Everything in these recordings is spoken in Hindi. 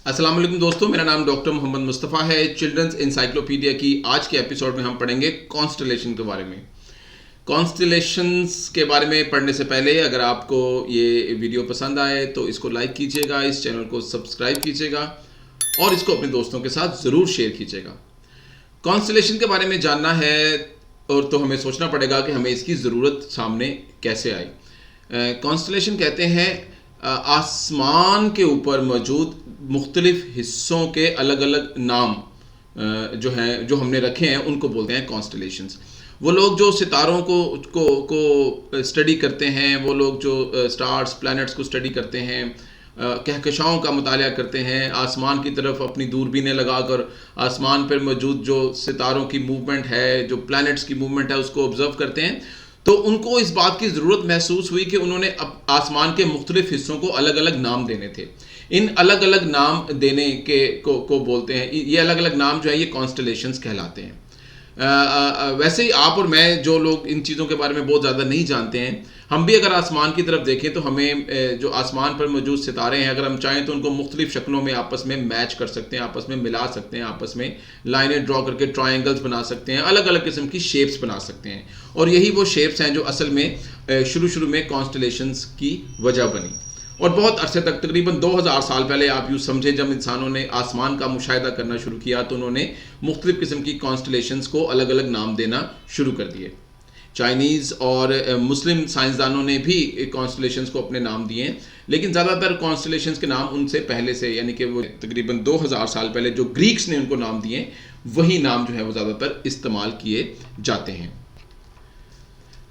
अस्सलाम वालेकुम दोस्तों, मेरा नाम डॉक्टर मोहम्मद मुस्तफ़ा है। चिल्ड्रंस इंसाइक्लोपीडिया की आज के एपिसोड में हम पढ़ेंगे कॉन्स्टलेशन के बारे में। कॉन्स्टलेशंस के बारे में पढ़ने से पहले अगर आपको ये वीडियो पसंद आए तो इसको लाइक कीजिएगा, इस चैनल को सब्सक्राइब कीजिएगा और इसको अपने दोस्तों के साथ ज़रूर शेयर कीजिएगा। कॉन्स्टलेशन के बारे में जानना है और तो हमें सोचना पड़ेगा कि हमें इसकी ज़रूरत सामने कैसे आई। कॉन्स्टलेशन कहते हैं आसमान के ऊपर मौजूद मुख्तलिफ हिस्सों के अलग अलग नाम जो हमने रखे हैं उनको बोलते हैं कॉन्स्टलेशंस। वो लोग जो सितारों को स्टडी करते हैं, वो लोग जो स्टार्स प्लैनेट्स को स्टडी करते हैं, कहकशाओं का मुताला करते हैं, आसमान की तरफ अपनी दूरबीनें लगाकर आसमान पर मौजूद जो सितारों की मूवमेंट है, जो प्लैनेट्स की मूवमेंट है, उसको ऑब्जर्व करते हैं, तो उनको इस बात की ज़रूरत महसूस हुई कि उन्होंने आसमान के मुख्तलिफ हिस्सों को अलग अलग नाम देने थे। इन अलग अलग नाम देने को बोलते हैं, ये अलग अलग नाम जो है ये कॉन्स्टलेशंस कहलाते हैं। वैसे ही आप और मैं जो लोग इन चीज़ों के बारे में बहुत ज़्यादा नहीं जानते हैं, हम भी अगर आसमान की तरफ देखें तो हमें जो आसमान पर मौजूद सितारे हैं, अगर हम चाहें तो उनको मुख्तलिफ शक्लों में आपस में मैच कर सकते हैं, आपस में मिला सकते हैं, आपस में लाइनें ड्रॉ करके ट्रायंगल्स बना सकते हैं, अलग अलग किस्म की शेप्स बना सकते हैं। और यही वो शेप्स हैं जो असल में शुरू में कॉन्स्टलेशंस की वजह बनी। और बहुत अरसे तक, तकरीबन 2000 साल पहले आप यूँ समझे, जब इंसानों ने आसमान का मुशाहिदा करना शुरू किया तो उन्होंने मुख्तलिफ किस्म की कॉन्स्टलेशंस को अलग अलग नाम देना शुरू कर दिए। चाइनीज़ और मुस्लिम साइंसदानों ने भी कॉन्स्टलेशंस को अपने नाम दिए, लेकिन ज़्यादातर कॉन्स्टलेशंस के नाम उनसे पहले से, यानी कि वो तकरीबन 2000 साल पहले जो ग्रीक्स ने उनको नाम दिए, वही नाम जो है वो ज़्यादातर इस्तेमाल किए जाते हैं।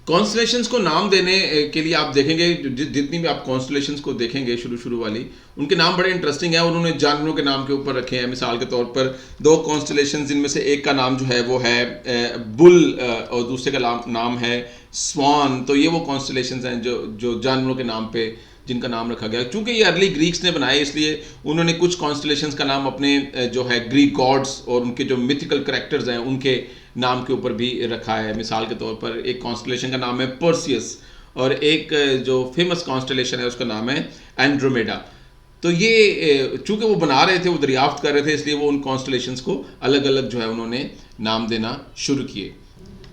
कॉन्स्टलेशंस को नाम देने के लिए आप देखेंगे, जितनी भी आप कॉन्स्टलेशंस को देखेंगे शुरू वाली, उनके नाम बड़े इंटरेस्टिंग है और उन्होंने जानवरों के नाम के ऊपर रखे हैं। मिसाल के तौर पर 2 कॉन्स्टलेशंस, जिनमें से एक का नाम जो है वो है बुल और दूसरे का नाम है स्वान। तो ये वो कॉन्स्टलेशंस हैं जो जानवरों के नाम पे जिनका नाम रखा गया। चूँकि ये अर्ली ग्रीक्स ने बनाए, इसलिए उन्होंने कुछ कॉन्स्टलेशंस का नाम अपने जो है ग्रीक गॉड्स और उनके जो मिथिकल करैक्टर्स हैं उनके नाम के ऊपर भी रखा है। मिसाल के तौर पर एक कॉन्स्टलेशन का नाम है पर्सियस और एक जो फेमस कॉन्स्टलेशन है उसका नाम है एंड्रोमेडा। तो ये चूँकि वो बना रहे थे, वो दरियाफ्त कर रहे थे, इसलिए वो उन कॉन्स्टलेशंस को अलग अलग जो है उन्होंने नाम देना शुरू किए।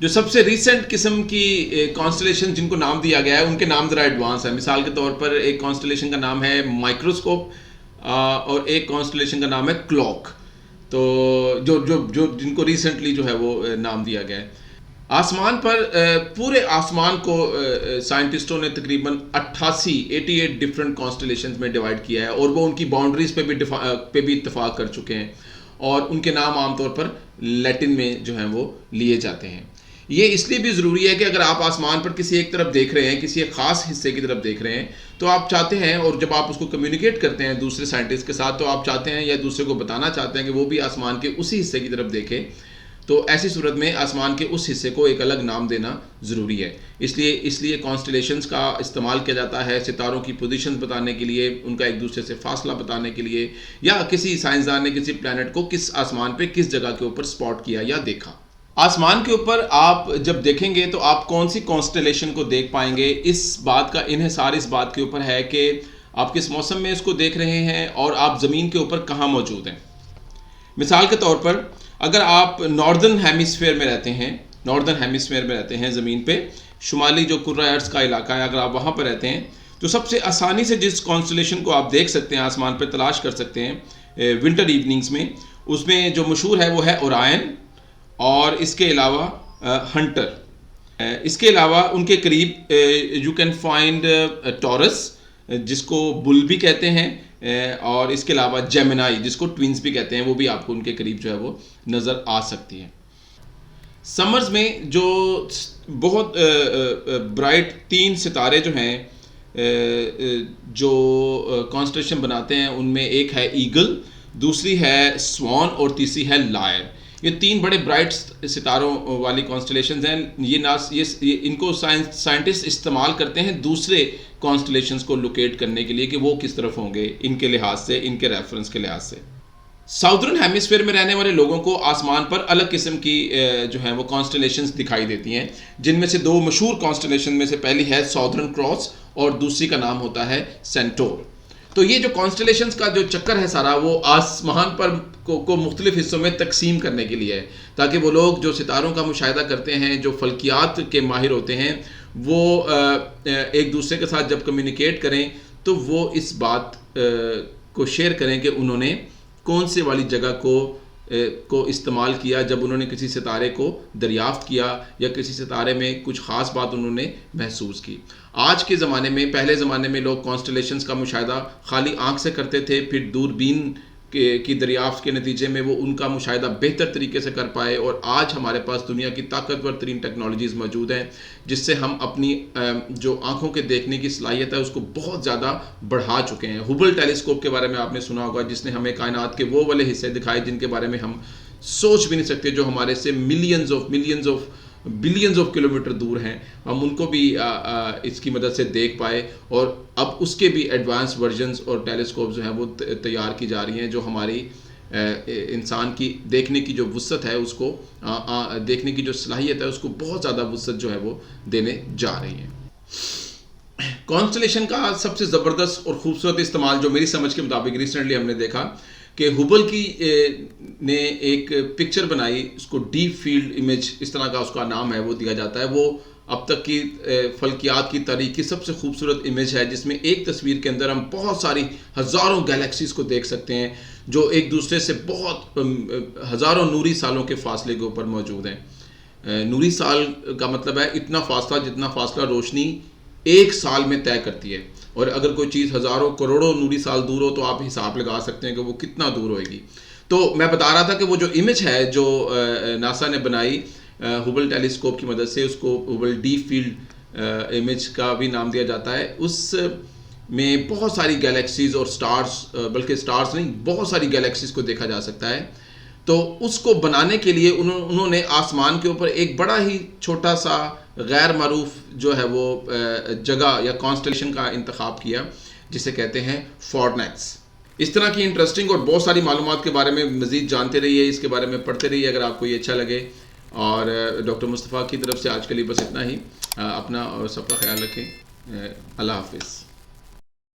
जो सबसे रिसेंट किस्म की कॉन्स्टलेशन जिनको नाम दिया गया है उनके नाम ज़रा एडवांस है। मिसाल के तौर पर एक कॉन्स्टलेशन का नाम है माइक्रोस्कोप और एक कॉन्स्टलेशन का नाम है क्लॉक। तो जो जिनको रिसेंटली जो है वो नाम दिया गया है। आसमान पर पूरे आसमान को साइंटिस्टों ने तकरीबन 88 डिफरेंट कॉन्स्टलेशंस में डिवाइड किया है और वो उनकी बाउंड्रीज पे भी इत्तफाक कर चुके हैं और उनके नाम आमतौर पर लैटिन में जो हैं वो लिए जाते हैं। ये इसलिए भी ज़रूरी है कि अगर आप आसमान पर किसी एक तरफ देख रहे हैं, किसी एक ख़ास हिस्से की तरफ देख रहे हैं, तो आप चाहते हैं, और जब आप उसको कम्युनिकेट करते हैं दूसरे साइंटिस्ट के साथ, तो आप चाहते हैं या दूसरे को बताना चाहते हैं कि वो भी आसमान के उसी हिस्से की तरफ देखे। तो ऐसी सूरत में आसमान के उस हिस्से को एक अलग नाम देना ज़रूरी है। इसलिए कॉन्स्टलेशंस का इस्तेमाल किया जाता है सितारों की पोजीशंस बताने के लिए, उनका एक दूसरे से फासला बताने के लिए, या किसी साइंसदान ने किसी प्लैनेट को किस आसमान पर किस जगह के ऊपर स्पॉट किया या देखा। आसमान के ऊपर आप जब देखेंगे तो आप कौन सी कॉन्स्टलेशन को देख पाएंगे, इस बात का इन्हिसार इस बात के ऊपर है कि आप किस मौसम में इसको देख रहे हैं और आप ज़मीन के ऊपर कहाँ मौजूद हैं। मिसाल के तौर पर अगर आप नॉर्दर्न हेमिस्फीयर में रहते हैं ज़मीन पे, शुमाली जो कुर्रा अर्थ का इलाका है, अगर आप वहाँ पर रहते हैं तो सबसे आसानी से जिस कॉन्स्टलेशन को आप देख सकते हैं, आसमान पर तलाश कर सकते हैं विंटर इवनिंग्स में, उसमें जो मशहूर है वो है ओरायन और इसके अलावा हंटर। इसके अलावा उनके करीब यू कैन फाइंड टॉरस, जिसको बुल भी कहते हैं, और इसके अलावा जेमिनाई, जिसको ट्विंस भी कहते हैं, वो भी आपको उनके करीब जो है वो नज़र आ सकती है। समर्स में जो बहुत ब्राइट 3 सितारे जो हैं जो कॉन्स्टलेशन बनाते हैं, उनमें एक है ईगल, दूसरी है स्वान और तीसरी है लायर। ये 3 बड़े ब्राइट सितारों वाली कॉन्स्टलेशंस हैं। ये इनको साइंटिस्ट इस्तेमाल करते हैं दूसरे कॉन्स्टलेशंस को लोकेट करने के लिए कि वो किस तरफ होंगे, इनके लिहाज से, इनके रेफरेंस के लिहाज से। साउदर्न हेमिस्फीयर में रहने वाले लोगों को आसमान पर अलग किस्म की जो है वो कॉन्स्टलेशंस दिखाई देती हैं, जिनमें से 2 मशहूर कॉन्स्टलेशन में से पहली है साउदर्न क्रॉस और दूसरी का नाम होता है सेंटोर। तो ये जो कॉन्स्टलेशंस का जो चक्कर है सारा, वो आसमान पर को मुख्तलिफ हिस्सों में तकसीम करने के लिए है, ताकि वो लोग जो सितारों का मुशाहिदा करते हैं, जो फल्कियात के माहिर होते हैं, वो एक दूसरे के साथ जब कम्युनिकेट करें तो वो इस बात को शेयर करें कि उन्होंने कौन से वाली जगह को इस्तेमाल किया जब उन्होंने किसी सितारे को दरियाफ्त किया या किसी सितारे में कुछ ख़ास बात उन्होंने महसूस की। आज के ज़माने में, पहले ज़माने में लोग कॉन्स्टलेशंस का मुशाहिदा खाली आँख से करते थे, फिर दूरबीन की दरियाफ्त के नतीजे में वो उनका मुशाहिदा बेहतर तरीके से कर पाए, और आज हमारे पास दुनिया की ताकतवर तरीन टेक्नोलॉजीज़ मौजूद हैं जिससे हम अपनी जो आँखों के देखने की सलाहियत है उसको बहुत ज़्यादा बढ़ा चुके हैं। हुबल टेलीस्कोप के बारे में आपने सुना होगा, जिसने हमें कायनात के वो वाले हिस्से दिखाए जिनके बारे में हम सोच भी नहीं सकते, जो हमारे से बिलियंस ऑफ किलोमीटर दूर हैं। हम उनको भी इसकी मदद से देख पाए, और अब उसके भी एडवांस वर्जन्स और टेलीस्कोप जो हैं वो तैयार की जा रही हैं, जो हमारी इंसान की देखने की जो वुसअत है उसको देखने की जो सलाहियत है उसको बहुत ज़्यादा वुसअत जो है वो देने जा रही है। कॉन्स्टलेशन का सबसे ज़बरदस्त और ख़ूबसूरत इस्तेमाल जो मेरी समझ के मुताबिक रिसेंटली हमने देखा कि हुबल की ने एक पिक्चर बनाई, उसको डीप फील्ड इमेज इस तरह का उसका नाम है, वो दिया जाता है। वो अब तक की फल्कियात की तारीख की सबसे खूबसूरत इमेज है, जिसमें एक तस्वीर के अंदर हम बहुत सारी हज़ारों गैलेक्सीज़ को देख सकते हैं जो एक दूसरे से बहुत हज़ारों नूरी सालों के फासले के ऊपर मौजूद हैं। नूरी साल का मतलब है इतना फासला जितना फासला रोशनी एक साल में तय करती है, और अगर कोई चीज़ हज़ारों करोड़ों नूरी साल दूर हो तो आप हिसाब लगा सकते हैं कि वो कितना दूर होएगी। तो मैं बता रहा था कि वो जो इमेज है जो नासा ने बनाई हुबल टेलीस्कोप की मदद से, उसको हुबल डीप फील्ड इमेज का भी नाम दिया जाता है, उस में बहुत सारी गैलेक्सीज़ और स्टार्स, बल्कि स्टार्स नहीं, बहुत सारी गैलेक्सीज़ को देखा जा सकता है। तो उसको बनाने के लिए उन्होंने आसमान के ऊपर एक बड़ा ही छोटा सा गैर मारूफ जो है वो जगह या कॉन्स्टलेशन का इंतखाब किया, जिसे कहते हैं फॉर्नेक्स। इस तरह की इंटरेस्टिंग और बहुत सारी मालूमात के बारे में मज़ीद जानते रहिए, इसके बारे में पढ़ते रहिए अगर आपको ये अच्छा लगे। और डॉक्टर मुस्तफ़ा की तरफ से आज के लिए बस इतना ही। अपना और सबका ख्याल रखें। अल्लाह हाफिज़।